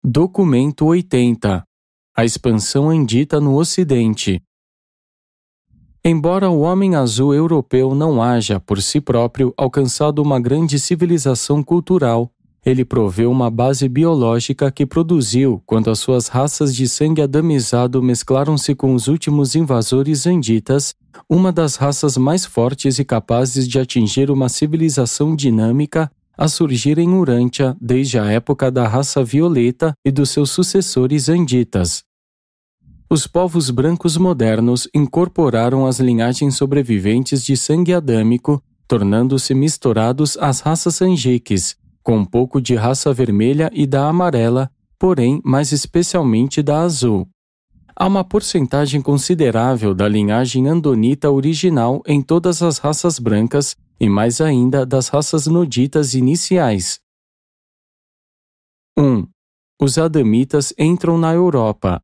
Documento 80. A expansão andita no Ocidente. Embora o homem azul europeu não haja, por si próprio, alcançado uma grande civilização cultural, ele proveu uma base biológica que produziu quando as suas raças de sangue adamizado mesclaram-se com os últimos invasores anditas, uma das raças mais fortes e capazes de atingir uma civilização dinâmica a surgir em Urântia desde a época da raça violeta e dos seus sucessores anditas. Os povos brancos modernos incorporaram as linhagens sobreviventes de sangue adâmico, tornando-se misturados às raças angiques, com um pouco de raça vermelha e da amarela, porém mais especialmente da azul. Há uma porcentagem considerável da linhagem andonita original em todas as raças brancas e mais ainda das raças noditas iniciais. 1. Os adamitas entram na Europa.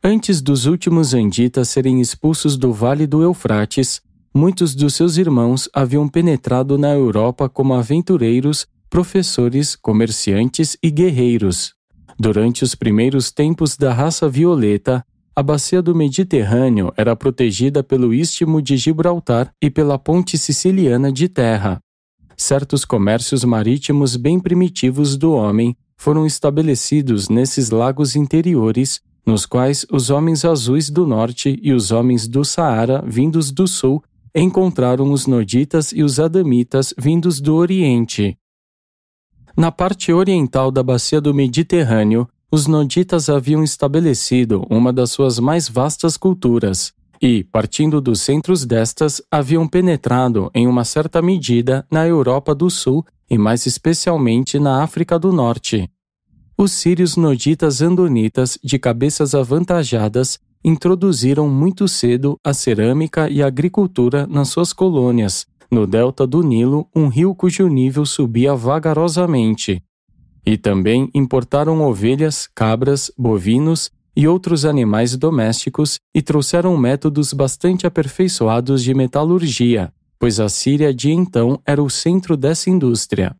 Antes dos últimos anditas serem expulsos do Vale do Eufrates, muitos dos seus irmãos haviam penetrado na Europa como aventureiros, professores, comerciantes e guerreiros. Durante os primeiros tempos da raça violeta, a bacia do Mediterrâneo era protegida pelo Istmo de Gibraltar e pela ponte siciliana de terra. Certos comércios marítimos bem primitivos do homem foram estabelecidos nesses lagos interiores, nos quais os homens azuis do norte e os homens do Saara, vindos do sul, encontraram os noditas e os adamitas vindos do oriente. Na parte oriental da bacia do Mediterrâneo, os noditas haviam estabelecido uma das suas mais vastas culturas e, partindo dos centros destas, haviam penetrado em uma certa medida na Europa do Sul e mais especialmente na África do Norte. Os sírios noditas andonitas, de cabeças avantajadas, introduziram muito cedo a cerâmica e a agricultura nas suas colônias, no delta do Nilo, um rio cujo nível subia vagarosamente. E também importaram ovelhas, cabras, bovinos e outros animais domésticos e trouxeram métodos bastante aperfeiçoados de metalurgia, pois a Síria de então era o centro dessa indústria.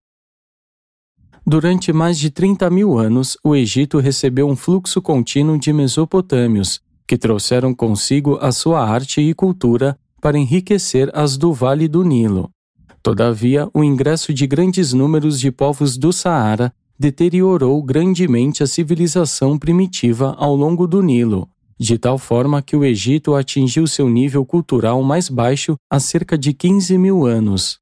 Durante mais de 30.000 anos, o Egito recebeu um fluxo contínuo de mesopotâmios, que trouxeram consigo a sua arte e cultura para enriquecer as do Vale do Nilo. Todavia, o ingresso de grandes números de povos do Saara deteriorou grandemente a civilização primitiva ao longo do Nilo, de tal forma que o Egito atingiu seu nível cultural mais baixo há cerca de 15.000 anos.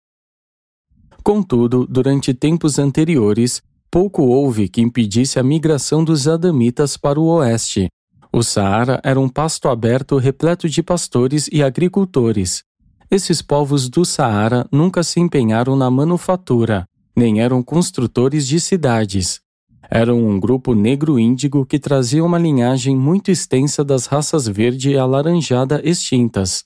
Contudo, durante tempos anteriores, pouco houve que impedisse a migração dos adamitas para o oeste. O Saara era um pasto aberto repleto de pastores e agricultores. Esses povos do Saara nunca se empenharam na manufatura, nem eram construtores de cidades. Eram um grupo negro-índigo que trazia uma linhagem muito extensa das raças verde e alaranjada extintas,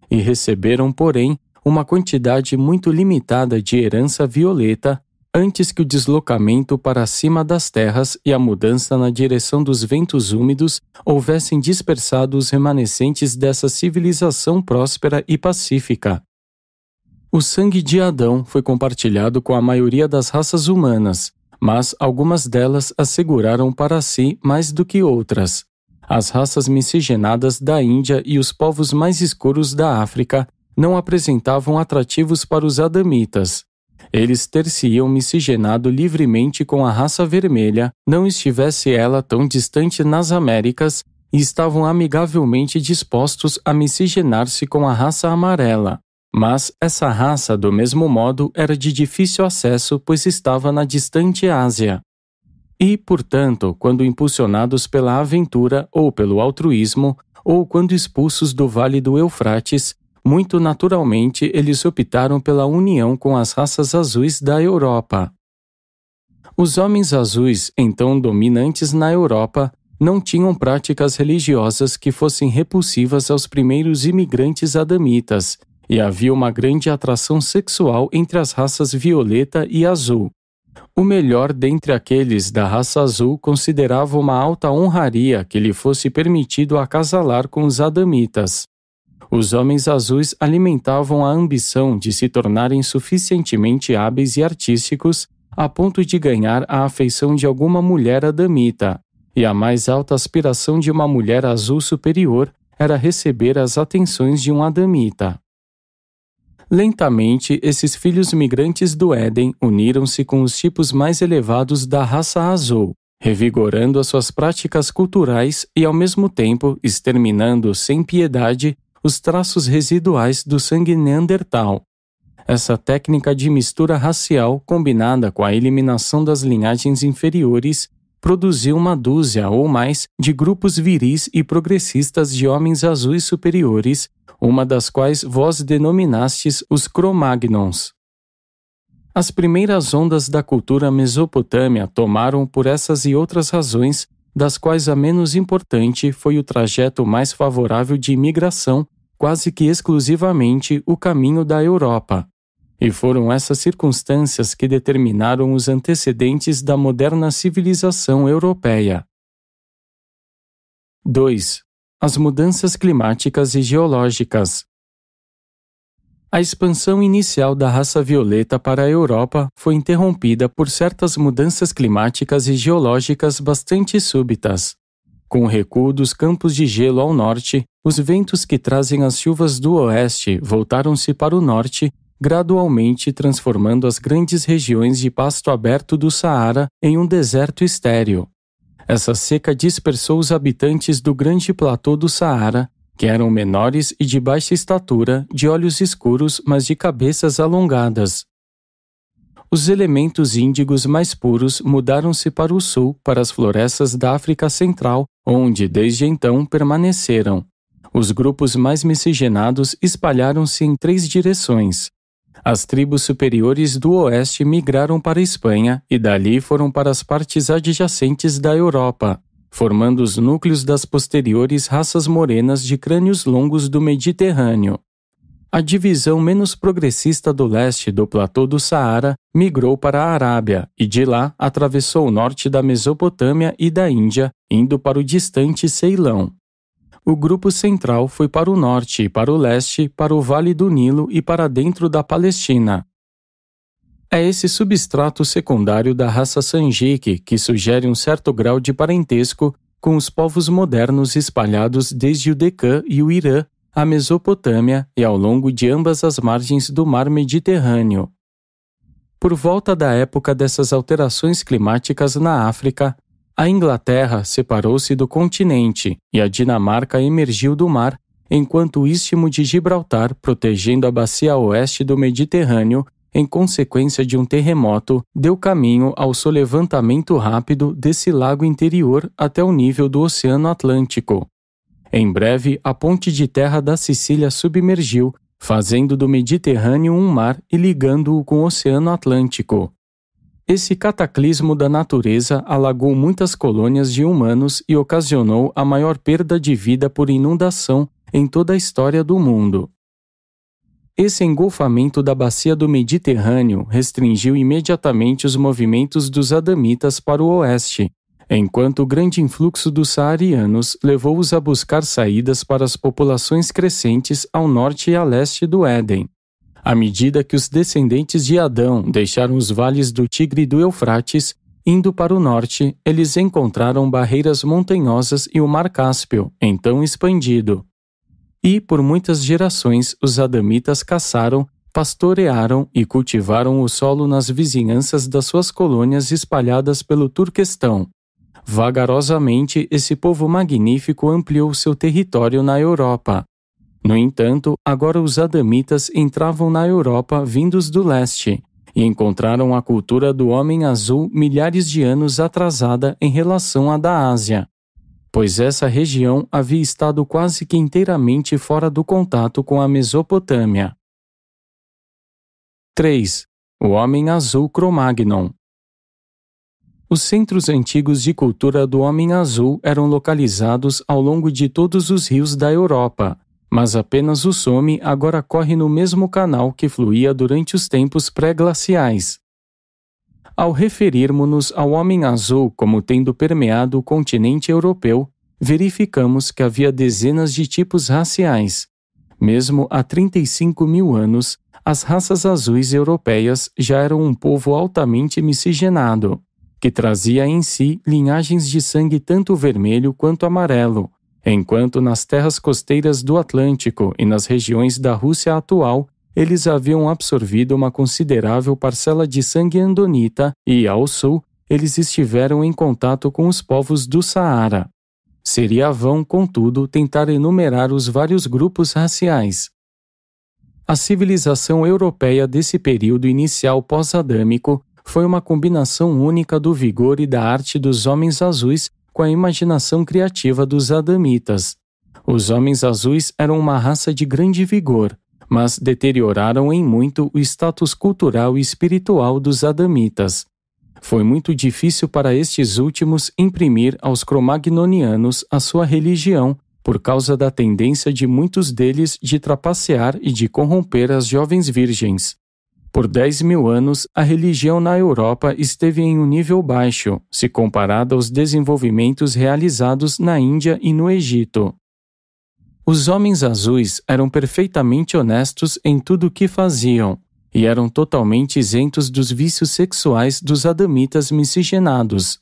e receberam, porém, uma quantidade muito limitada de herança violeta antes que o deslocamento para cima das terras e a mudança na direção dos ventos úmidos houvessem dispersado os remanescentes dessa civilização próspera e pacífica. O sangue de Adão foi compartilhado com a maioria das raças humanas, mas algumas delas asseguraram para si mais do que outras. As raças miscigenadas da Índia e os povos mais escuros da África não apresentavam atrativos para os adamitas. Eles ter-se-iam miscigenado livremente com a raça vermelha, não estivesse ela tão distante nas Américas, e estavam amigavelmente dispostos a miscigenar-se com a raça amarela. Mas essa raça, do mesmo modo, era de difícil acesso, pois estava na distante Ásia. E, portanto, quando impulsionados pela aventura ou pelo altruísmo, ou quando expulsos do Vale do Eufrates, muito naturalmente eles optaram pela união com as raças azuis da Europa. Os homens azuis, então dominantes na Europa, não tinham práticas religiosas que fossem repulsivas aos primeiros imigrantes adamitas, e havia uma grande atração sexual entre as raças violeta e azul. O melhor dentre aqueles da raça azul considerava uma alta honraria que lhe fosse permitido acasalar com os adamitas. Os homens azuis alimentavam a ambição de se tornarem suficientemente hábeis e artísticos a ponto de ganhar a afeição de alguma mulher adamita, e a mais alta aspiração de uma mulher azul superior era receber as atenções de um adamita. Lentamente, esses filhos migrantes do Éden uniram-se com os tipos mais elevados da raça azul, revigorando as suas práticas culturais e, ao mesmo tempo, exterminando sem piedade os traços residuais do sangue neandertal. Essa técnica de mistura racial, combinada com a eliminação das linhagens inferiores, produziu uma dúzia ou mais de grupos viris e progressistas de homens azuis superiores, uma das quais vós denominastes os Cro-Magnons. As primeiras ondas da cultura mesopotâmia tomaram por essas e outras razões, das quais a menos importante foi o trajeto mais favorável de imigração, quase que exclusivamente o caminho da Europa. E foram essas circunstâncias que determinaram os antecedentes da moderna civilização europeia. 2. As mudanças climáticas e geológicas. A expansão inicial da raça violeta para a Europa foi interrompida por certas mudanças climáticas e geológicas bastante súbitas. Com o recuo dos campos de gelo ao norte, os ventos que trazem as chuvas do oeste voltaram-se para o norte, gradualmente transformando as grandes regiões de pasto aberto do Saara em um deserto estéril. Essa seca dispersou os habitantes do grande platô do Saara, que eram menores e de baixa estatura, de olhos escuros, mas de cabeças alongadas. Os elementos índigos mais puros mudaram-se para o sul, para as florestas da África Central, onde, desde então, permaneceram. Os grupos mais miscigenados espalharam-se em 3 direções. As tribos superiores do oeste migraram para a Espanha e dali foram para as partes adjacentes da Europa, formando os núcleos das posteriores raças morenas de crânios longos do Mediterrâneo. A divisão menos progressista do leste do platô do Saara migrou para a Arábia e de lá atravessou o norte da Mesopotâmia e da Índia, indo para o distante Ceilão. O grupo central foi para o norte e para o leste, para o Vale do Nilo e para dentro da Palestina. É esse substrato secundário da raça Sanjique que sugere um certo grau de parentesco com os povos modernos espalhados desde o Decã e o Irã, a Mesopotâmia e ao longo de ambas as margens do mar Mediterrâneo. Por volta da época dessas alterações climáticas na África, a Inglaterra separou-se do continente e a Dinamarca emergiu do mar, enquanto o Istmo de Gibraltar, protegendo a bacia oeste do Mediterrâneo, em consequência de um terremoto, deu caminho ao solevantamento rápido desse lago interior até o nível do Oceano Atlântico. Em breve, a ponte de terra da Sicília submergiu, fazendo do Mediterrâneo um mar e ligando-o com o Oceano Atlântico. Esse cataclismo da natureza alagou muitas colônias de humanos e ocasionou a maior perda de vida por inundação em toda a história do mundo. Esse engolfamento da bacia do Mediterrâneo restringiu imediatamente os movimentos dos adamitas para o oeste, enquanto o grande influxo dos saarianos levou-os a buscar saídas para as populações crescentes ao norte e a leste do Éden. À medida que os descendentes de Adão deixaram os vales do Tigre e do Eufrates, indo para o norte, eles encontraram barreiras montanhosas e o Mar Cáspio, então expandido. E, por muitas gerações, os adamitas caçaram, pastorearam e cultivaram o solo nas vizinhanças das suas colônias espalhadas pelo Turquestão. Vagarosamente, esse povo magnífico ampliou seu território na Europa. No entanto, agora os adamitas entravam na Europa vindos do leste e encontraram a cultura do homem azul milhares de anos atrasada em relação à da Ásia, pois essa região havia estado quase que inteiramente fora do contato com a Mesopotâmia. 3. O homem azul Cro-Magnon. Os centros antigos de cultura do homem azul eram localizados ao longo de todos os rios da Europa, mas apenas o Somme agora corre no mesmo canal que fluía durante os tempos pré-glaciais. Ao referirmos-nos ao homem azul como tendo permeado o continente europeu, verificamos que havia dezenas de tipos raciais. Mesmo há 35 mil anos, as raças azuis europeias já eram um povo altamente miscigenado, que trazia em si linhagens de sangue tanto vermelho quanto amarelo, enquanto nas terras costeiras do Atlântico e nas regiões da Rússia atual, eles haviam absorvido uma considerável parcela de sangue andonita e, ao sul, eles estiveram em contato com os povos do Saara. Seria vão, contudo, tentar enumerar os vários grupos raciais. A civilização europeia desse período inicial pós-adâmico foi uma combinação única do vigor e da arte dos homens azuis com a imaginação criativa dos adamitas. Os homens azuis eram uma raça de grande vigor, mas deterioraram em muito o status cultural e espiritual dos adamitas. Foi muito difícil para estes últimos imprimir aos cromagnonianos a sua religião, por causa da tendência de muitos deles de trapacear e de corromper as jovens virgens. Por 10.000 anos, a religião na Europa esteve em um nível baixo, se comparada aos desenvolvimentos realizados na Índia e no Egito. Os homens azuis eram perfeitamente honestos em tudo o que faziam, e eram totalmente isentos dos vícios sexuais dos adamitas miscigenados.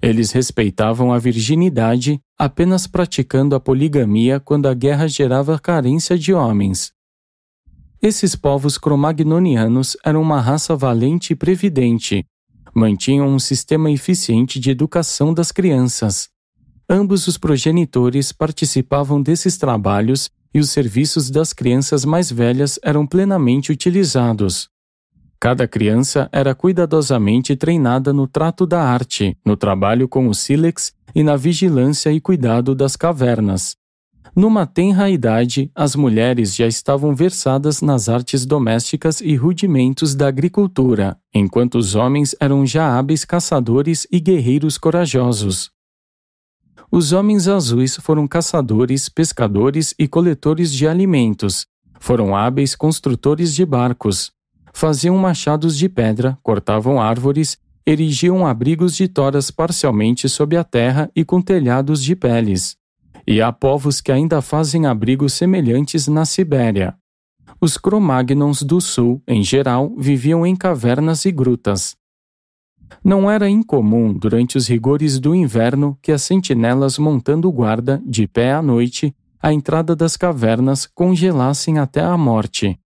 Eles respeitavam a virginidade, apenas praticando a poligamia quando a guerra gerava carência de homens. Esses povos cromagnonianos eram uma raça valente e previdente. Mantinham um sistema eficiente de educação das crianças. Ambos os progenitores participavam desses trabalhos e os serviços das crianças mais velhas eram plenamente utilizados. Cada criança era cuidadosamente treinada no trato da arte, no trabalho com o sílex e na vigilância e cuidado das cavernas. Numa tenra idade, as mulheres já estavam versadas nas artes domésticas e rudimentos da agricultura, enquanto os homens eram já hábeis caçadores e guerreiros corajosos. Os homens azuis foram caçadores, pescadores e coletores de alimentos. Foram hábeis construtores de barcos. Faziam machados de pedra, cortavam árvores, erigiam abrigos de toras parcialmente sob a terra e com telhados de peles. E há povos que ainda fazem abrigos semelhantes na Sibéria. Os Cro-Magnons do Sul, em geral, viviam em cavernas e grutas. Não era incomum, durante os rigores do inverno, que as sentinelas montando guarda, de pé à noite, à entrada das cavernas congelassem até a morte.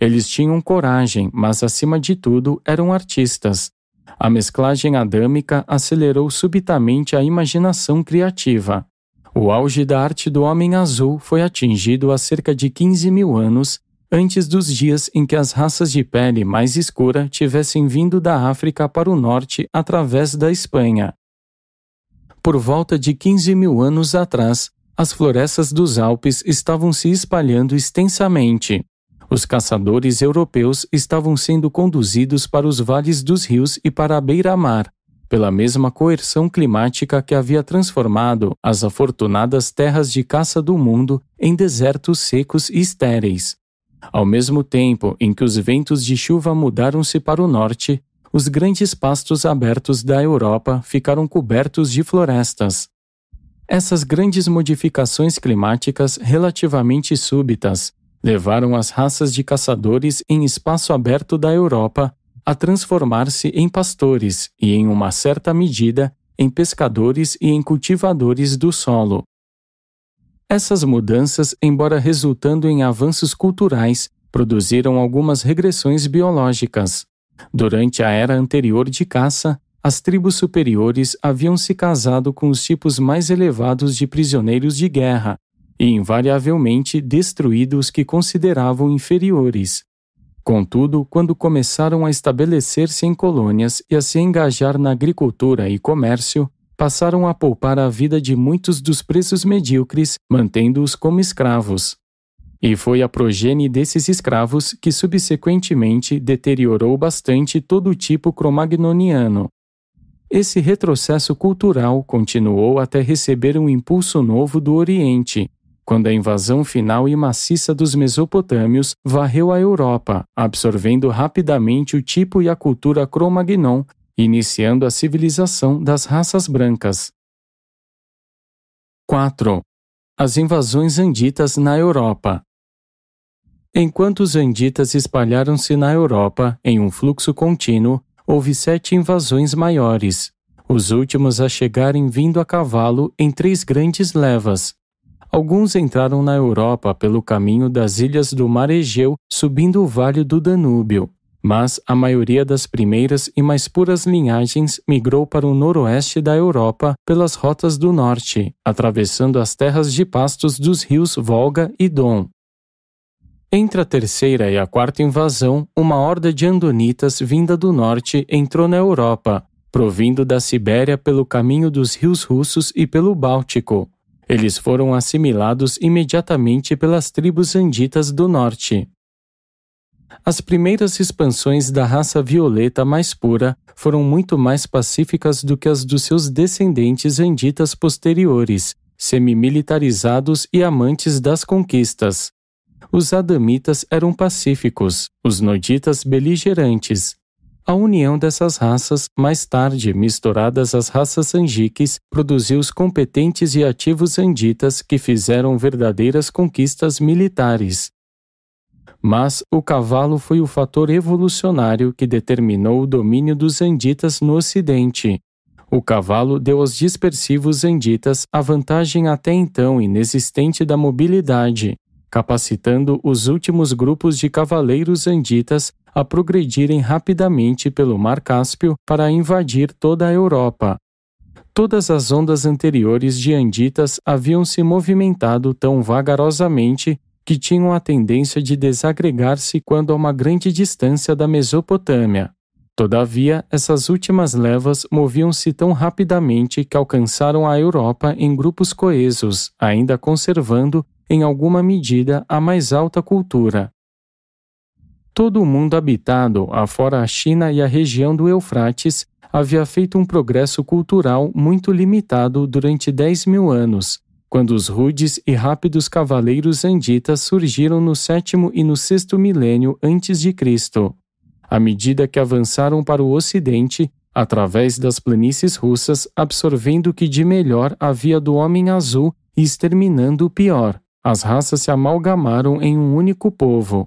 Eles tinham coragem, mas acima de tudo eram artistas. A mesclagem adâmica acelerou subitamente a imaginação criativa. O auge da arte do homem azul foi atingido há cerca de 15.000 anos, antes dos dias em que as raças de pele mais escura tivessem vindo da África para o norte através da Espanha. Por volta de 15.000 anos atrás, as florestas dos Alpes estavam se espalhando extensamente. Os caçadores europeus estavam sendo conduzidos para os vales dos rios e para a beira-mar, pela mesma coerção climática que havia transformado as afortunadas terras de caça do mundo em desertos secos e estéreis. Ao mesmo tempo em que os ventos de chuva mudaram-se para o norte, os grandes pastos abertos da Europa ficaram cobertos de florestas. Essas grandes modificações climáticas relativamente súbitas levaram as raças de caçadores em espaço aberto da Europa a transformar-se em pastores e, em uma certa medida, em pescadores e em cultivadores do solo. Essas mudanças, embora resultando em avanços culturais, produziram algumas regressões biológicas. Durante a era anterior de caça, as tribos superiores haviam se casado com os tipos mais elevados de prisioneiros de guerra e, invariavelmente, destruído os que consideravam inferiores. Contudo, quando começaram a estabelecer-se em colônias e a se engajar na agricultura e comércio, passaram a poupar a vida de muitos dos presos medíocres, mantendo-os como escravos. E foi a progenie desses escravos que subsequentemente deteriorou bastante todo o tipo cromagnoniano. Esse retrocesso cultural continuou até receber um impulso novo do Oriente, quando a invasão final e maciça dos mesopotâmios varreu a Europa, absorvendo rapidamente o tipo e a cultura Cro-Magnon, iniciando a civilização das raças brancas. 4. As invasões anditas na Europa. Enquanto os anditas espalharam-se na Europa em um fluxo contínuo, houve 7 invasões maiores, os últimos a chegarem vindo a cavalo em 3 grandes levas. Alguns entraram na Europa pelo caminho das ilhas do Mar Egeu, subindo o vale do Danúbio, mas a maioria das primeiras e mais puras linhagens migrou para o noroeste da Europa pelas rotas do norte, atravessando as terras de pastos dos rios Volga e Don. Entre a terceira e a quarta invasão, uma horda de andonitas vinda do norte entrou na Europa, provindo da Sibéria pelo caminho dos rios russos e pelo Báltico. Eles foram assimilados imediatamente pelas tribos anditas do norte. As primeiras expansões da raça violeta mais pura foram muito mais pacíficas do que as dos seus descendentes anditas posteriores, semimilitarizados e amantes das conquistas. Os adamitas eram pacíficos, os noditas beligerantes. A união dessas raças, mais tarde misturadas às raças angiques, produziu os competentes e ativos anditas que fizeram verdadeiras conquistas militares. Mas o cavalo foi o fator evolucionário que determinou o domínio dos anditas no Ocidente. O cavalo deu aos dispersivos anditas a vantagem até então inexistente da mobilidade, capacitando os últimos grupos de cavaleiros anditas a progredirem rapidamente pelo Mar Cáspio para invadir toda a Europa. Todas as ondas anteriores de anditas haviam se movimentado tão vagarosamente que tinham a tendência de desagregar-se quando a uma grande distância da Mesopotâmia. Todavia, essas últimas levas moviam-se tão rapidamente que alcançaram a Europa em grupos coesos, ainda conservando, em alguma medida, a mais alta cultura. Todo o mundo habitado, afora a China e a região do Eufrates, havia feito um progresso cultural muito limitado durante 10.000 anos, quando os rudes e rápidos cavaleiros anditas surgiram no 7º e no 6º milênio antes de Cristo. À medida que avançaram para o Ocidente, através das planícies russas, absorvendo o que de melhor havia do homem azul e exterminando o pior, as raças se amalgamaram em um único povo.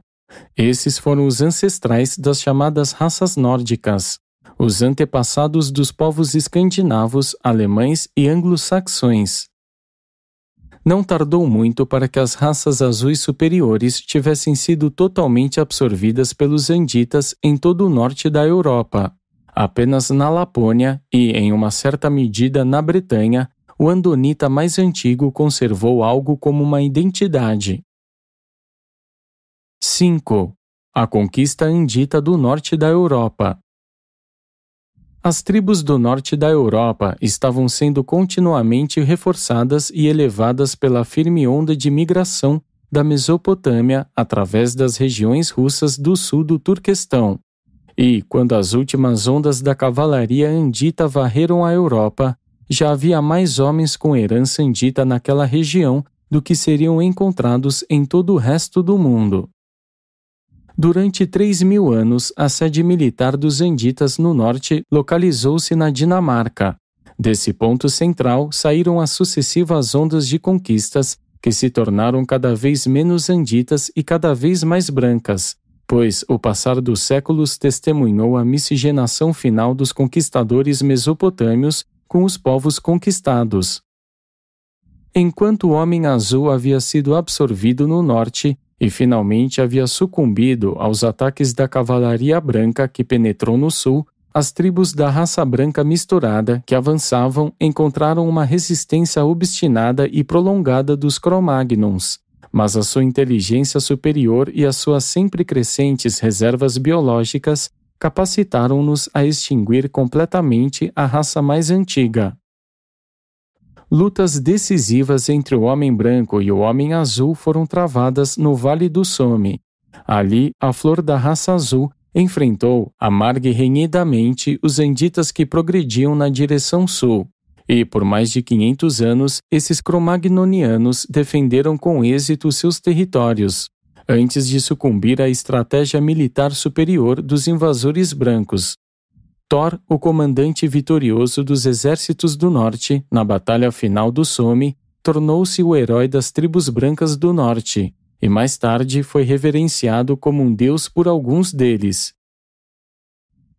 Esses foram os ancestrais das chamadas raças nórdicas, os antepassados dos povos escandinavos, alemães e anglo-saxões. Não tardou muito para que as raças azuis superiores tivessem sido totalmente absorvidas pelos anditas em todo o norte da Europa. Apenas na Lapônia e, em uma certa medida, na Bretanha, o andonita mais antigo conservou algo como uma identidade. 5. A conquista andita do norte da Europa. As tribos do norte da Europa estavam sendo continuamente reforçadas e elevadas pela firme onda de migração da Mesopotâmia através das regiões russas do sul do Turquestão. E, quando as últimas ondas da cavalaria andita varreram a Europa, já havia mais homens com herança andita naquela região do que seriam encontrados em todo o resto do mundo. Durante 3.000 anos, a sede militar dos anditas no norte localizou-se na Dinamarca. Desse ponto central saíram as sucessivas ondas de conquistas que se tornaram cada vez menos anditas e cada vez mais brancas, pois o passar dos séculos testemunhou a miscigenação final dos conquistadores mesopotâmios com os povos conquistados. Enquanto o homem azul havia sido absorvido no norte, e finalmente havia sucumbido aos ataques da cavalaria branca que penetrou no sul, as tribos da raça branca misturada que avançavam encontraram uma resistência obstinada e prolongada dos Cro-Magnons, mas a sua inteligência superior e as suas sempre crescentes reservas biológicas capacitaram-nos a extinguir completamente a raça mais antiga. Lutas decisivas entre o homem branco e o homem azul foram travadas no Vale do Somme. Ali, a flor da raça azul enfrentou, amarga e renhidamente, os anditas que progrediam na direção sul. E, por mais de 500 anos, esses cromagnonianos defenderam com êxito seus territórios, antes de sucumbir à estratégia militar superior dos invasores brancos. Thor, o comandante vitorioso dos exércitos do norte, na batalha final do Somme, tornou-se o herói das tribos brancas do norte, e mais tarde foi reverenciado como um deus por alguns deles.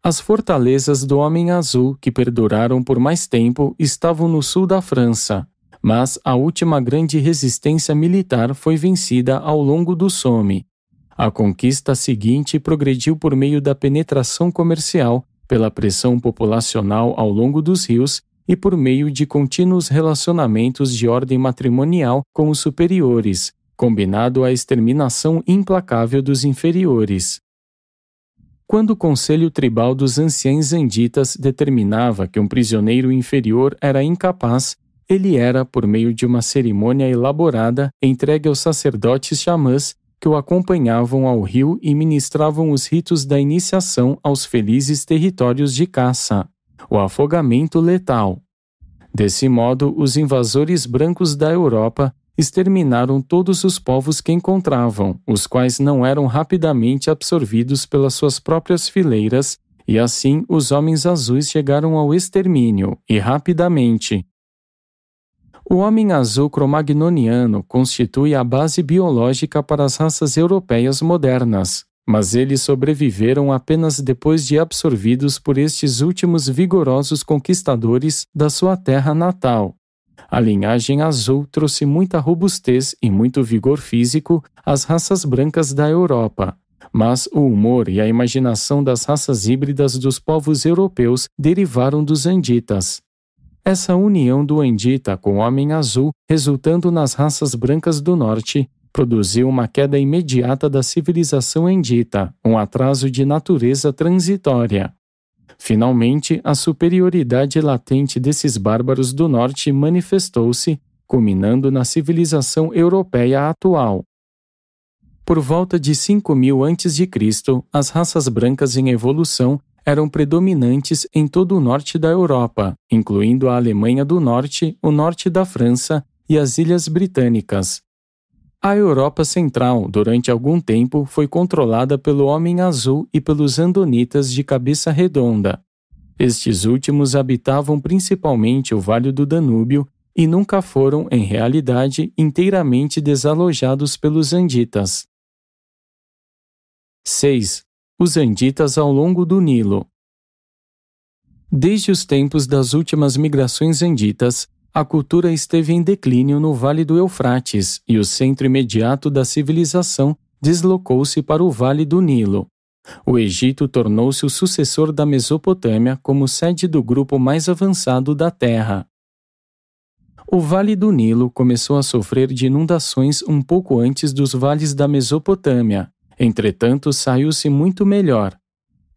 As fortalezas do Homem Azul, que perduraram por mais tempo, estavam no sul da França, mas a última grande resistência militar foi vencida ao longo do Somme. A conquista seguinte progrediu por meio da penetração comercial, pela pressão populacional ao longo dos rios e por meio de contínuos relacionamentos de ordem matrimonial com os superiores, combinado à exterminação implacável dos inferiores. Quando o Conselho Tribal dos Anciães Zanditas determinava que um prisioneiro inferior era incapaz, ele era, por meio de uma cerimônia elaborada, entregue aos sacerdotes xamãs que o acompanhavam ao rio e ministravam os ritos da iniciação aos felizes territórios de caça, o afogamento letal. Desse modo, os invasores brancos da Europa exterminaram todos os povos que encontravam, os quais não eram rapidamente absorvidos pelas suas próprias fileiras, e assim os homens azuis chegaram ao extermínio, e rapidamente. O Homem Azul Cro-Magnoniano constitui a base biológica para as raças europeias modernas, mas eles sobreviveram apenas depois de absorvidos por estes últimos vigorosos conquistadores da sua terra natal. A linhagem azul trouxe muita robustez e muito vigor físico às raças brancas da Europa, mas o humor e a imaginação das raças híbridas dos povos europeus derivaram dos Anditas. Essa união do Andita com o Homem Azul, resultando nas raças brancas do norte, produziu uma queda imediata da civilização Andita, um atraso de natureza transitória. Finalmente, a superioridade latente desses bárbaros do norte manifestou-se, culminando na civilização europeia atual. Por volta de 5000 a.C., as raças brancas em evolução eram predominantes em todo o norte da Europa, incluindo a Alemanha do Norte, o norte da França e as Ilhas Britânicas. A Europa Central, durante algum tempo, foi controlada pelo Homem Azul e pelos Andonitas de cabeça redonda. Estes últimos habitavam principalmente o Vale do Danúbio e nunca foram, em realidade, inteiramente desalojados pelos Anditas. 6. Os Anditas ao longo do Nilo. Desde os tempos das últimas migrações anditas, a cultura esteve em declínio no Vale do Eufrates e o centro imediato da civilização deslocou-se para o Vale do Nilo. O Egito tornou-se o sucessor da Mesopotâmia como sede do grupo mais avançado da Terra. O Vale do Nilo começou a sofrer de inundações um pouco antes dos vales da Mesopotâmia. Entretanto, saiu-se muito melhor.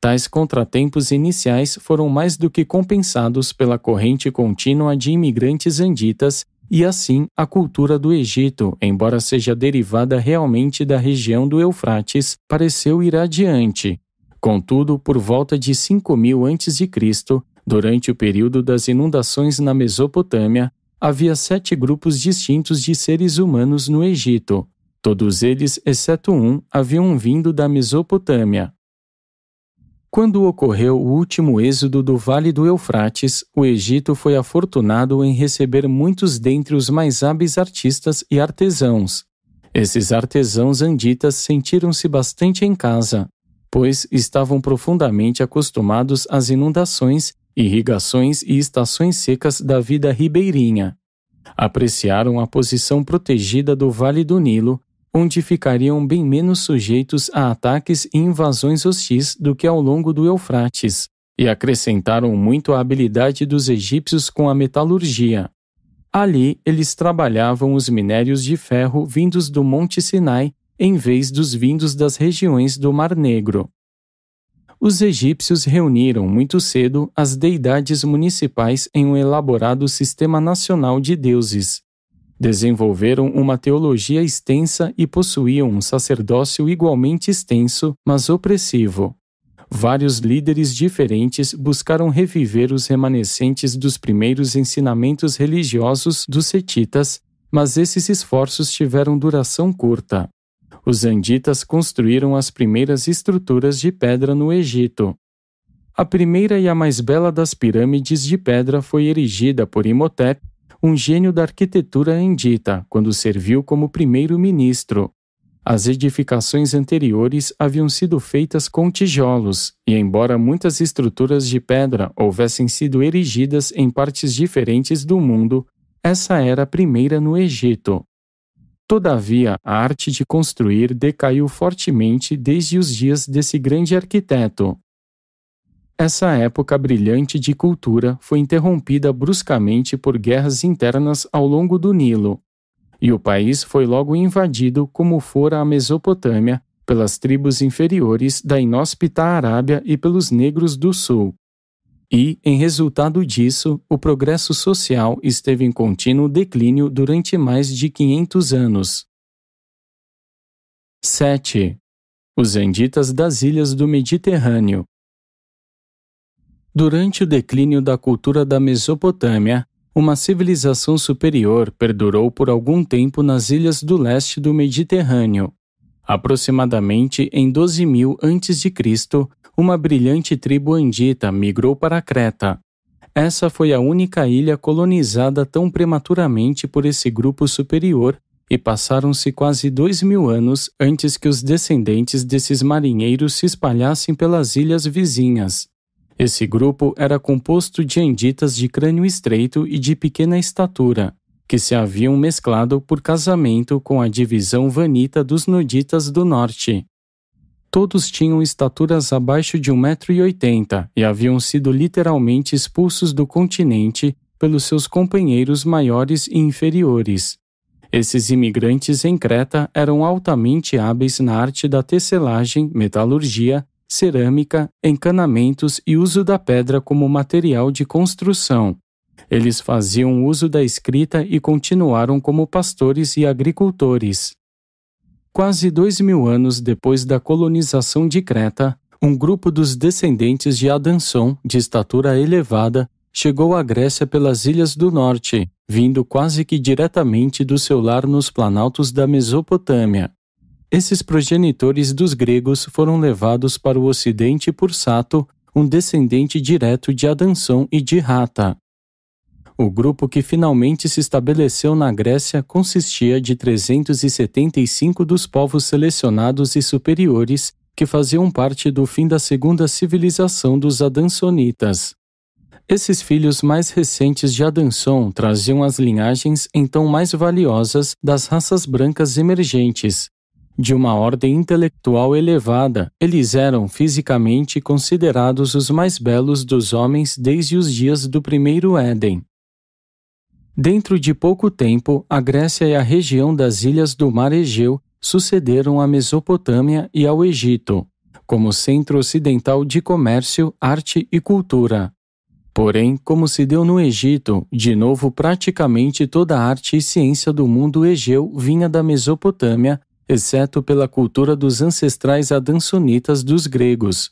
Tais contratempos iniciais foram mais do que compensados pela corrente contínua de imigrantes anditas e assim a cultura do Egito, embora seja derivada realmente da região do Eufrates, pareceu ir adiante. Contudo, por volta de 5000 a.C., durante o período das inundações na Mesopotâmia, havia 7 grupos distintos de seres humanos no Egito. Todos eles, exceto um, haviam vindo da Mesopotâmia. Quando ocorreu o último êxodo do Vale do Eufrates, o Egito foi afortunado em receber muitos dentre os mais hábeis artistas e artesãos. Esses artesãos anditas sentiram-se bastante em casa, pois estavam profundamente acostumados às inundações, irrigações e estações secas da vida ribeirinha. Apreciaram a posição protegida do Vale do Nilo, onde ficariam bem menos sujeitos a ataques e invasões hostis do que ao longo do Eufrates, e acrescentaram muito a habilidade dos egípcios com a metalurgia. Ali, eles trabalhavam os minérios de ferro vindos do Monte Sinai, em vez dos vindos das regiões do Mar Negro. Os egípcios reuniram muito cedo as deidades municipais em um elaborado sistema nacional de deuses. Desenvolveram uma teologia extensa e possuíam um sacerdócio igualmente extenso, mas opressivo. Vários líderes diferentes buscaram reviver os remanescentes dos primeiros ensinamentos religiosos dos setitas, mas esses esforços tiveram duração curta. Os anditas construíram as primeiras estruturas de pedra no Egito. A primeira e a mais bela das pirâmides de pedra foi erigida por Imhotep, um gênio da arquitetura andita, quando serviu como primeiro-ministro. As edificações anteriores haviam sido feitas com tijolos, e embora muitas estruturas de pedra houvessem sido erigidas em partes diferentes do mundo, essa era a primeira no Egito. Todavia, a arte de construir decaiu fortemente desde os dias desse grande arquiteto. Essa época brilhante de cultura foi interrompida bruscamente por guerras internas ao longo do Nilo, e o país foi logo invadido, como fora a Mesopotâmia, pelas tribos inferiores da inóspita Arábia e pelos negros do sul. E, em resultado disso, o progresso social esteve em contínuo declínio durante mais de 500 anos. 7. Os Anditas das Ilhas do Mediterrâneo. Durante o declínio da cultura da Mesopotâmia, uma civilização superior perdurou por algum tempo nas ilhas do leste do Mediterrâneo. Aproximadamente em 12.000 a.C., uma brilhante tribo andita migrou para Creta. Essa foi a única ilha colonizada tão prematuramente por esse grupo superior e passaram-se quase 2.000 anos antes que os descendentes desses marinheiros se espalhassem pelas ilhas vizinhas. Esse grupo era composto de anditas de crânio estreito e de pequena estatura, que se haviam mesclado por casamento com a divisão vanita dos noditas do norte. Todos tinham estaturas abaixo de 1,80 m e haviam sido literalmente expulsos do continente pelos seus companheiros maiores e inferiores. Esses imigrantes em Creta eram altamente hábeis na arte da tecelagem, metalurgia, cerâmica, encanamentos e uso da pedra como material de construção. Eles faziam uso da escrita e continuaram como pastores e agricultores. Quase 2.000 anos depois da colonização de Creta, um grupo dos descendentes de Adanson, de estatura elevada, chegou à Grécia pelas ilhas do norte, vindo quase que diretamente do seu lar nos planaltos da Mesopotâmia. Esses progenitores dos gregos foram levados para o ocidente por Sato, um descendente direto de Adanson e de Rata. O grupo que finalmente se estabeleceu na Grécia consistia de 375 dos povos selecionados e superiores que faziam parte do fim da segunda civilização dos Adansonitas. Esses filhos mais recentes de Adanson traziam as linhagens então mais valiosas das raças brancas emergentes. De uma ordem intelectual elevada, eles eram fisicamente considerados os mais belos dos homens desde os dias do primeiro Éden. Dentro de pouco tempo, a Grécia e a região das ilhas do Mar Egeu sucederam à Mesopotâmia e ao Egito, como centro ocidental de comércio, arte e cultura. Porém, como se deu no Egito, de novo praticamente toda a arte e ciência do mundo egeu vinha da Mesopotâmia, exceto pela cultura dos ancestrais adansonitas dos gregos.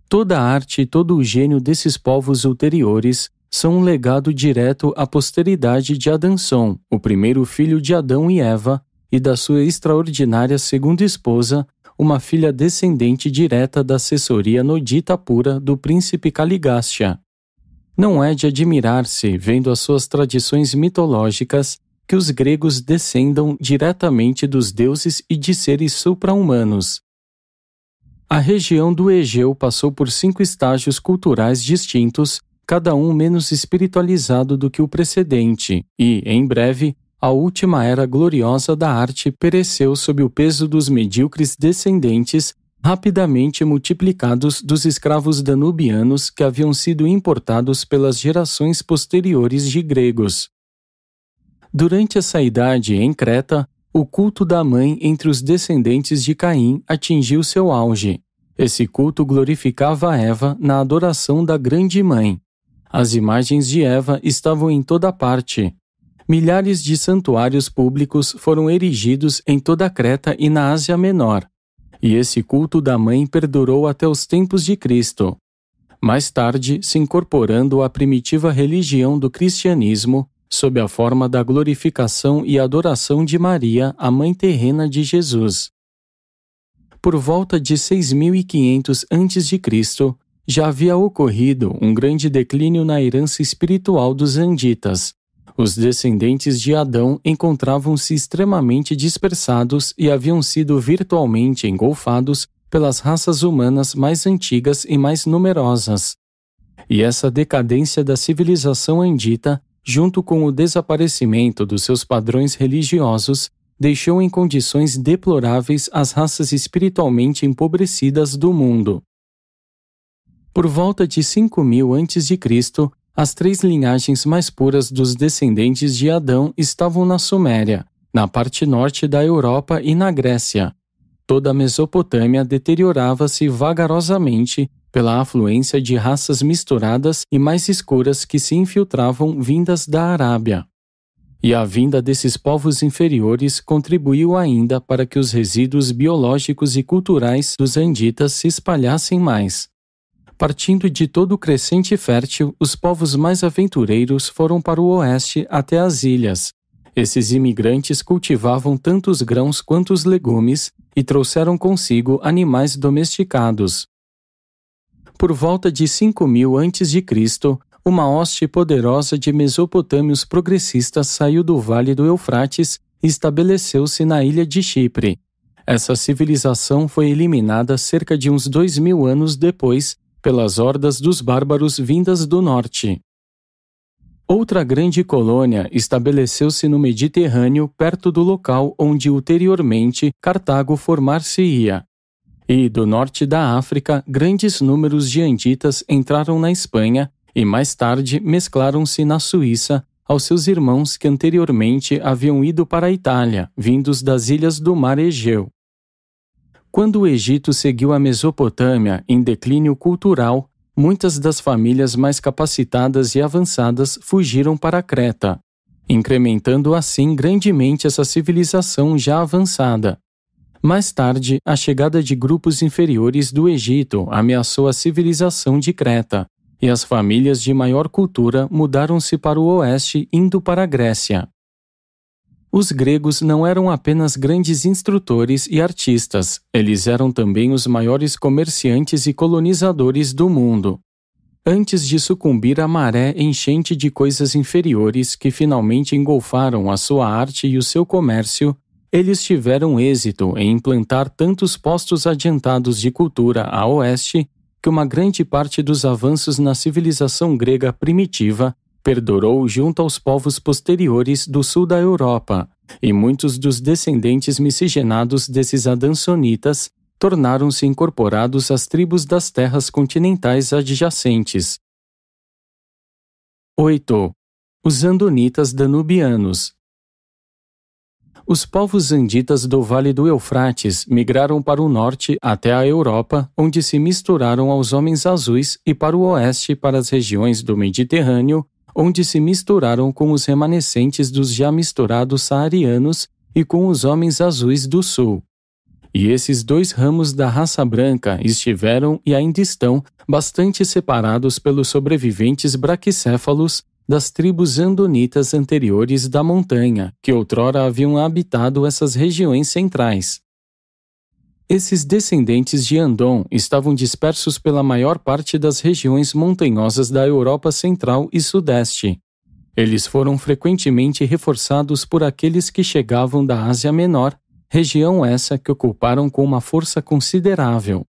Toda a arte e todo o gênio desses povos ulteriores são um legado direto à posteridade de Adanson, o primeiro filho de Adão e Eva, e da sua extraordinária segunda esposa, uma filha descendente direta da assessoria nodita pura do príncipe Caligástia. Não é de admirar-se, vendo as suas tradições mitológicas, que os gregos descendam diretamente dos deuses e de seres supra-humanos. A região do Egeu passou por 5 estágios culturais distintos, cada um menos espiritualizado do que o precedente, e, em breve, a última era gloriosa da arte pereceu sob o peso dos medíocres descendentes, rapidamente multiplicados dos escravos danubianos que haviam sido importados pelas gerações posteriores de gregos. Durante essa idade, em Creta, o culto da mãe entre os descendentes de Caim atingiu seu auge. Esse culto glorificava Eva na adoração da Grande Mãe. As imagens de Eva estavam em toda parte. Milhares de santuários públicos foram erigidos em toda a Creta e na Ásia Menor. E esse culto da mãe perdurou até os tempos de Cristo. Mais tarde, se incorporando à primitiva religião do cristianismo, sob a forma da glorificação e adoração de Maria, a mãe terrena de Jesus. Por volta de 6.500 a.C., já havia ocorrido um grande declínio na herança espiritual dos anditas. Os descendentes de Adão encontravam-se extremamente dispersados e haviam sido virtualmente engolfados pelas raças humanas mais antigas e mais numerosas. E essa decadência da civilização andita, junto com o desaparecimento dos seus padrões religiosos, deixou em condições deploráveis as raças espiritualmente empobrecidas do mundo. Por volta de 5000 a.C., as 3 linhagens mais puras dos descendentes de Adão estavam na Suméria, na parte norte da Europa e na Grécia. Toda a Mesopotâmia deteriorava-se vagarosamente pela afluência de raças misturadas e mais escuras que se infiltravam vindas da Arábia. E a vinda desses povos inferiores contribuiu ainda para que os resíduos biológicos e culturais dos anditas se espalhassem mais. Partindo de todo o crescente fértil, os povos mais aventureiros foram para o oeste até as ilhas. Esses imigrantes cultivavam tanto os grãos quanto os legumes e trouxeram consigo animais domesticados. Por volta de 5000 a.C., uma hoste poderosa de mesopotâmios progressistas saiu do vale do Eufrates e estabeleceu-se na ilha de Chipre. Essa civilização foi eliminada cerca de uns 2000 anos depois pelas hordas dos bárbaros vindas do norte. Outra grande colônia estabeleceu-se no Mediterrâneo, perto do local onde ulteriormente Cartago formar-se-ia. E, do norte da África, grandes números de anditas entraram na Espanha e mais tarde mesclaram-se na Suíça aos seus irmãos que anteriormente haviam ido para a Itália, vindos das ilhas do Mar Egeu. Quando o Egito seguiu a Mesopotâmia em declínio cultural, muitas das famílias mais capacitadas e avançadas fugiram para Creta, incrementando assim grandemente essa civilização já avançada. Mais tarde, a chegada de grupos inferiores do Egito ameaçou a civilização de Creta, e as famílias de maior cultura mudaram-se para o oeste, indo para a Grécia. Os gregos não eram apenas grandes instrutores e artistas, eles eram também os maiores comerciantes e colonizadores do mundo. Antes de sucumbir à maré enchente de coisas inferiores que finalmente engolfaram a sua arte e o seu comércio, eles tiveram êxito em implantar tantos postos adiantados de cultura a oeste que uma grande parte dos avanços na civilização grega primitiva perdurou junto aos povos posteriores do sul da Europa, e muitos dos descendentes miscigenados desses adansonitas tornaram-se incorporados às tribos das terras continentais adjacentes. 8. Os andonitas danubianos. Os povos anditas do Vale do Eufrates migraram para o norte até a Europa, onde se misturaram aos homens azuis, e para o oeste para as regiões do Mediterrâneo, onde se misturaram com os remanescentes dos já misturados saarianos e com os homens azuis do sul. E esses 2 ramos da raça branca estiveram e ainda estão bastante separados pelos sobreviventes braquicéfalos das tribos andonitas anteriores da montanha, que outrora haviam habitado essas regiões centrais. Esses descendentes de Andon estavam dispersos pela maior parte das regiões montanhosas da Europa Central e Sudeste. Eles foram frequentemente reforçados por aqueles que chegavam da Ásia Menor, região essa que ocuparam com uma força considerável.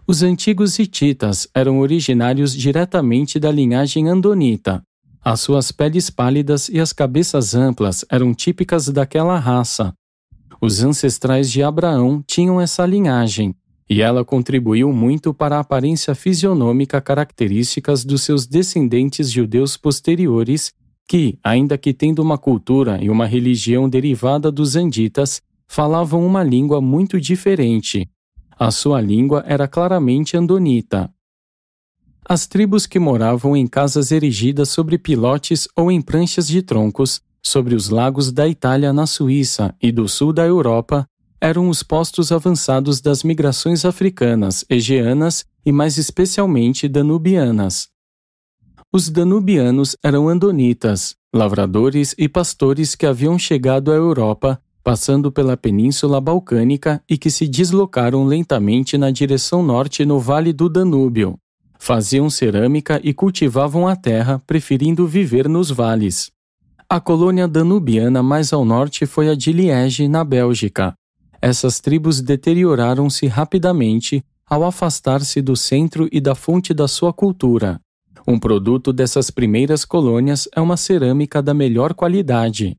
Os antigos hititas eram originários diretamente da linhagem andonita. As suas peles pálidas e as cabeças amplas eram típicas daquela raça. Os ancestrais de Abraão tinham essa linhagem, e ela contribuiu muito para a aparência fisionômica características dos seus descendentes judeus posteriores que, ainda que tendo uma cultura e uma religião derivada dos anditas, falavam uma língua muito diferente. A sua língua era claramente andonita. As tribos que moravam em casas erigidas sobre pilotes ou em pranchas de troncos, sobre os lagos da Itália na Suíça e do sul da Europa, eram os postos avançados das migrações africanas, egeanas e mais especialmente danubianas. Os danubianos eram andonitas, lavradores e pastores que haviam chegado à Europa, passando pela Península Balcânica e que se deslocaram lentamente na direção norte no Vale do Danúbio. Faziam cerâmica e cultivavam a terra, preferindo viver nos vales. A colônia danubiana mais ao norte foi a de Liege, na Bélgica. Essas tribos deterioraram-se rapidamente ao afastar-se do centro e da fonte da sua cultura. Um produto dessas primeiras colônias é uma cerâmica da melhor qualidade.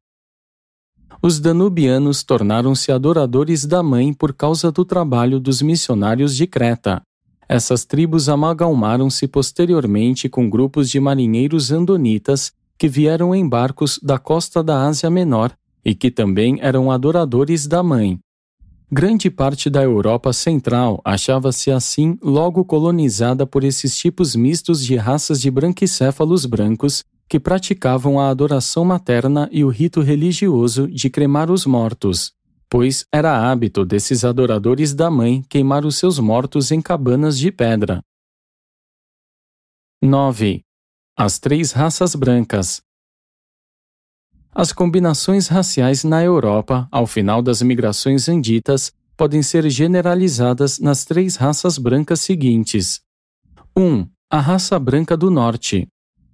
Os danubianos tornaram-se adoradores da mãe por causa do trabalho dos missionários de Creta. Essas tribos amalgamaram-se posteriormente com grupos de marinheiros andonitas que vieram em barcos da costa da Ásia Menor e que também eram adoradores da mãe. Grande parte da Europa Central achava-se assim logo colonizada por esses tipos mistos de raças de branquicéfalos brancos que praticavam a adoração materna e o rito religioso de cremar os mortos, pois era hábito desses adoradores da mãe queimar os seus mortos em cabanas de pedra. 9. As três raças brancas. As combinações raciais na Europa, ao final das migrações anditas, podem ser generalizadas nas três raças brancas seguintes. 1. A raça branca do norte.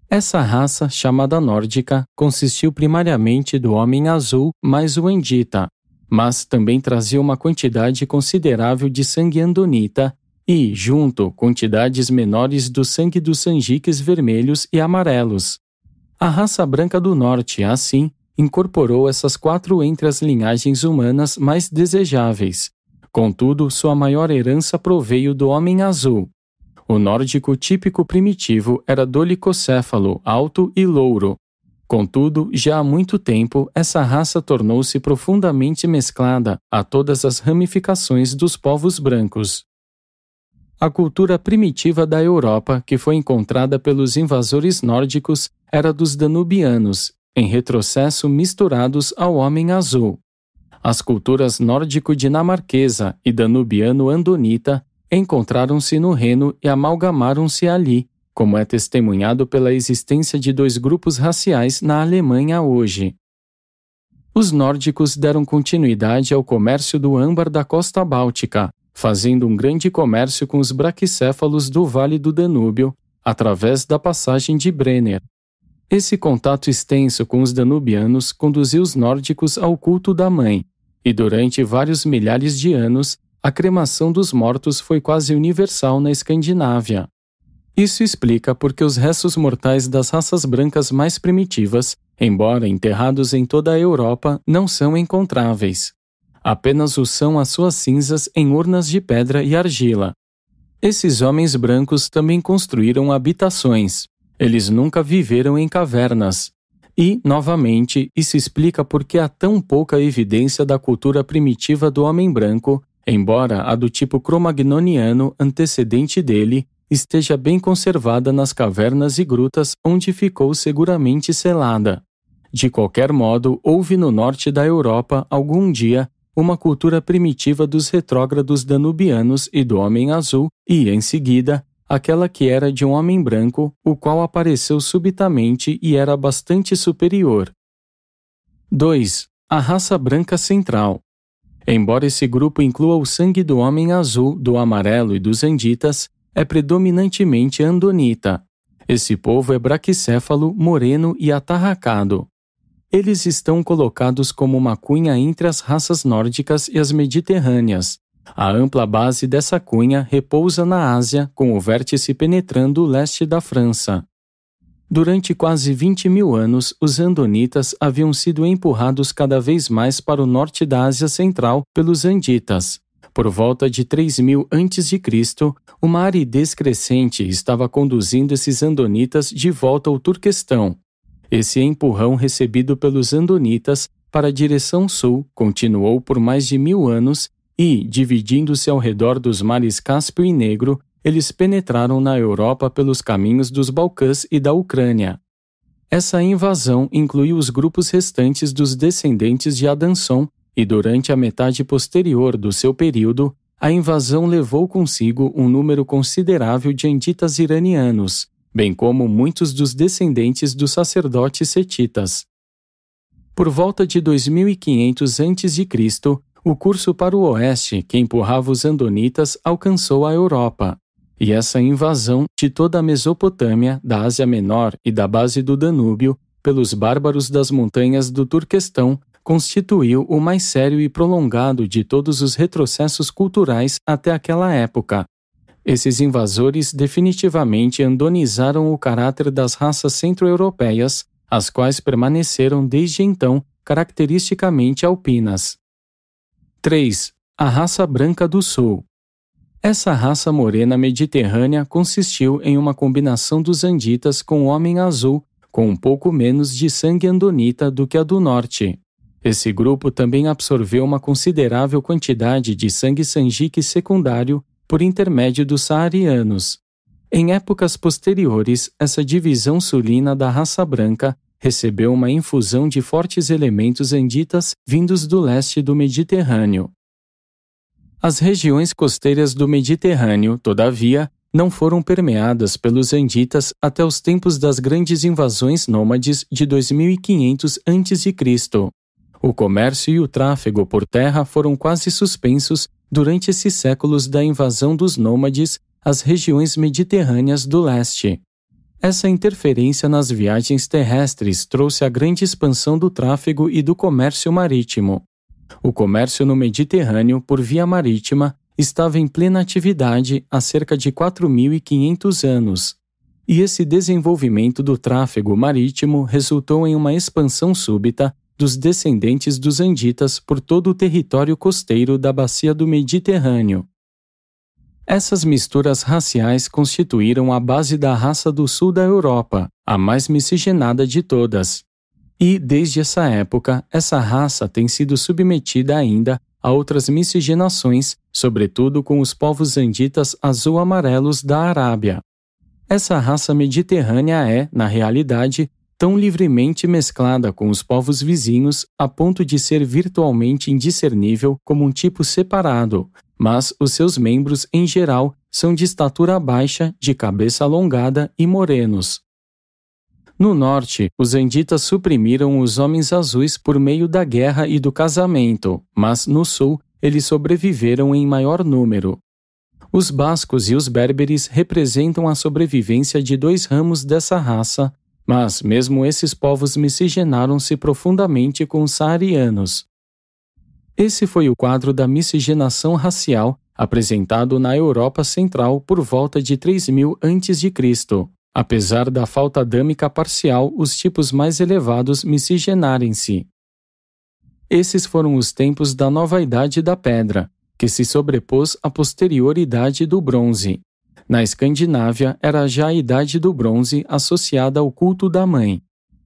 Essa raça, chamada nórdica, consistiu primariamente do homem azul mais o andita, mas também trazia uma quantidade considerável de sangue andonita e, junto, quantidades menores do sangue dos sanjiques vermelhos e amarelos. A raça branca do norte, assim, incorporou essas quatro entre as linhagens humanas mais desejáveis. Contudo, sua maior herança proveio do homem azul. O nórdico típico primitivo era dolicocéfalo, alto e louro. Contudo, já há muito tempo, essa raça tornou-se profundamente mesclada a todas as ramificações dos povos brancos. A cultura primitiva da Europa, que foi encontrada pelos invasores nórdicos, era dos danubianos, em retrocesso misturados ao homem azul. As culturas nórdico-dinamarquesa e danubiano-andonita encontraram-se no Reno e amalgamaram-se ali, como é testemunhado pela existência de dois grupos raciais na Alemanha hoje. Os nórdicos deram continuidade ao comércio do âmbar da costa báltica, fazendo um grande comércio com os braquicéfalos do Vale do Danúbio, através da passagem de Brenner. Esse contato extenso com os danubianos conduziu os nórdicos ao culto da mãe, e durante vários milhares de anos, a cremação dos mortos foi quase universal na Escandinávia. Isso explica porque os restos mortais das raças brancas mais primitivas, embora enterrados em toda a Europa, não são encontráveis. Apenas o são as suas cinzas em urnas de pedra e argila. Esses homens brancos também construíram habitações. Eles nunca viveram em cavernas. E, novamente, isso explica porque há tão pouca evidência da cultura primitiva do homem branco, embora a do tipo cromagnoniano antecedente dele esteja bem conservada nas cavernas e grutas onde ficou seguramente selada. De qualquer modo, houve no norte da Europa, algum dia, uma cultura primitiva dos retrógrados danubianos e do homem azul e, em seguida, aquela que era de um homem branco, o qual apareceu subitamente e era bastante superior. 2. A raça branca central. Embora esse grupo inclua o sangue do homem azul, do amarelo e dos anditas, é predominantemente andonita. Esse povo é braquicéfalo, moreno e atarracado. Eles estão colocados como uma cunha entre as raças nórdicas e as mediterrâneas. A ampla base dessa cunha repousa na Ásia, com o vértice penetrando o leste da França. Durante quase 20.000 anos, os andonitas haviam sido empurrados cada vez mais para o norte da Ásia Central pelos anditas. Por volta de 3000 a.C., uma aridez crescente estava conduzindo esses andonitas de volta ao Turquestão. Esse empurrão recebido pelos andonitas para a direção sul continuou por mais de 1000 anos e, dividindo-se ao redor dos mares Cáspio e Negro, eles penetraram na Europa pelos caminhos dos Balcãs e da Ucrânia. Essa invasão incluiu os grupos restantes dos descendentes de Adanson e, durante a metade posterior do seu período, a invasão levou consigo um número considerável de anditas iranianos, bem como muitos dos descendentes dos sacerdotes setitas. Por volta de 2500 a.C., o curso para o oeste que empurrava os andonitas alcançou a Europa, e essa invasão de toda a Mesopotâmia, da Ásia Menor e da base do Danúbio pelos bárbaros das montanhas do Turquestão constituiu o mais sério e prolongado de todos os retrocessos culturais até aquela época. Esses invasores definitivamente andonizaram o caráter das raças centro-europeias, as quais permaneceram desde então caracteristicamente alpinas. 3. A raça branca do Sul. Essa raça morena mediterrânea consistiu em uma combinação dos anditas com o homem azul, com um pouco menos de sangue andonita do que a do norte. Esse grupo também absorveu uma considerável quantidade de sangue sanjique secundário por intermédio dos saarianos. Em épocas posteriores, essa divisão sulina da raça branca recebeu uma infusão de fortes elementos anditas vindos do leste do Mediterrâneo. As regiões costeiras do Mediterrâneo, todavia, não foram permeadas pelos anditas até os tempos das grandes invasões nômades de 2500 a.C. O comércio e o tráfego por terra foram quase suspensos durante esses séculos da invasão dos nômades às regiões mediterrâneas do leste. Essa interferência nas viagens terrestres trouxe a grande expansão do tráfego e do comércio marítimo. O comércio no Mediterrâneo por via marítima estava em plena atividade há cerca de 4.500 anos, e esse desenvolvimento do tráfego marítimo resultou em uma expansão súbita dos descendentes dos anditas por todo o território costeiro da bacia do Mediterrâneo. Essas misturas raciais constituíram a base da raça do sul da Europa, a mais miscigenada de todas. E, desde essa época, essa raça tem sido submetida ainda a outras miscigenações, sobretudo com os povos anditas azul-amarelos da Arábia. Essa raça mediterrânea é, na realidade, tão livremente mesclada com os povos vizinhos a ponto de ser virtualmente indiscernível como um tipo separado, mas os seus membros, em geral, são de estatura baixa, de cabeça alongada e morenos. No norte, os anditas suprimiram os homens azuis por meio da guerra e do casamento, mas no sul, eles sobreviveram em maior número. Os bascos e os berberes representam a sobrevivência de dois ramos dessa raça, mas mesmo esses povos miscigenaram-se profundamente com os saarianos. Esse foi o quadro da miscigenação racial apresentado na Europa Central por volta de 3000 a.C. Apesar da falta adâmica parcial, os tipos mais elevados miscigenarem-se. Esses foram os tempos da Nova Idade da Pedra, que se sobrepôs à posterior Idade do Bronze. Na Escandinávia, era já a Idade do Bronze associada ao culto da mãe.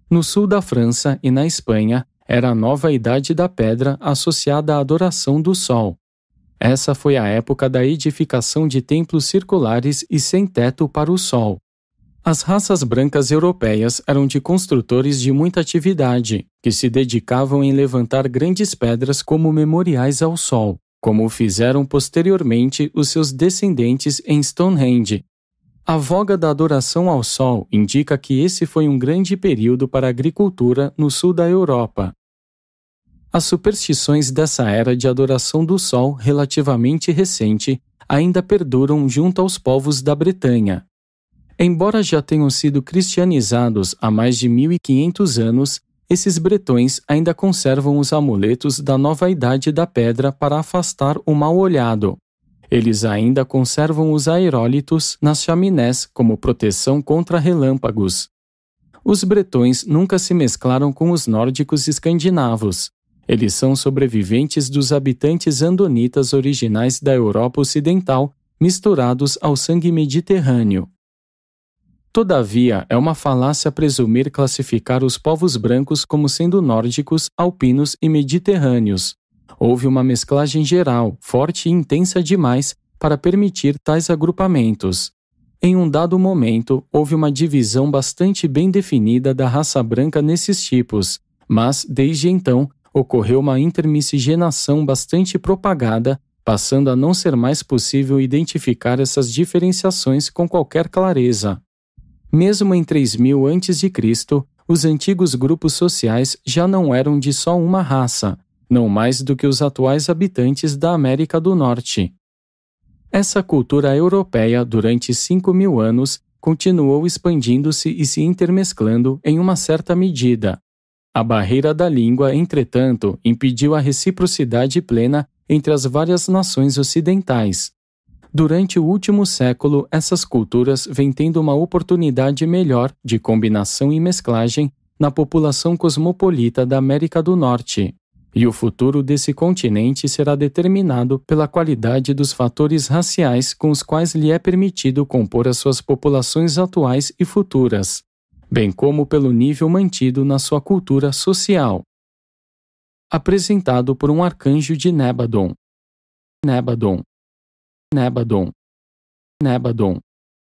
No sul da França e na Espanha, era a Nova Idade da Pedra associada à adoração do Sol. Essa foi a época da edificação de templos circulares e sem teto para o Sol. As raças brancas europeias eram de construtores de muita atividade, que se dedicavam em levantar grandes pedras como memoriais ao Sol, como fizeram posteriormente os seus descendentes em Stonehenge. A voga da adoração ao Sol indica que esse foi um grande período para a agricultura no sul da Europa. As superstições dessa era de adoração do Sol relativamente recente ainda perduram junto aos povos da Bretanha. Embora já tenham sido cristianizados há mais de 1500 anos, esses bretões ainda conservam os amuletos da Nova Idade da Pedra para afastar o mal-olhado. Eles ainda conservam os aerólitos nas chaminés como proteção contra relâmpagos. Os bretões nunca se mesclaram com os nórdicos escandinavos. Eles são sobreviventes dos habitantes andonitas originais da Europa Ocidental, misturados ao sangue mediterrâneo. Todavia, é uma falácia presumir classificar os povos brancos como sendo nórdicos, alpinos e mediterrâneos. Houve uma mesclagem geral, forte e intensa demais, para permitir tais agrupamentos. Em um dado momento, houve uma divisão bastante bem definida da raça branca nesses tipos, mas, desde então, ocorreu uma intermiscigenação bastante propagada, passando a não ser mais possível identificar essas diferenciações com qualquer clareza. Mesmo em 3000 a.C., os antigos grupos sociais já não eram de só uma raça, não mais do que os atuais habitantes da América do Norte. Essa cultura europeia, durante 5000 anos, continuou expandindo-se e se intermesclando em uma certa medida. A barreira da língua, entretanto, impediu a reciprocidade plena entre as várias nações ocidentais. Durante o último século, essas culturas vêm tendo uma oportunidade melhor de combinação e mesclagem na população cosmopolita da América do Norte. E o futuro desse continente será determinado pela qualidade dos fatores raciais com os quais lhe é permitido compor as suas populações atuais e futuras, bem como pelo nível mantido na sua cultura social. Apresentado por um arcanjo de Nébadon. Nébadon. Nébadon. Nébadon.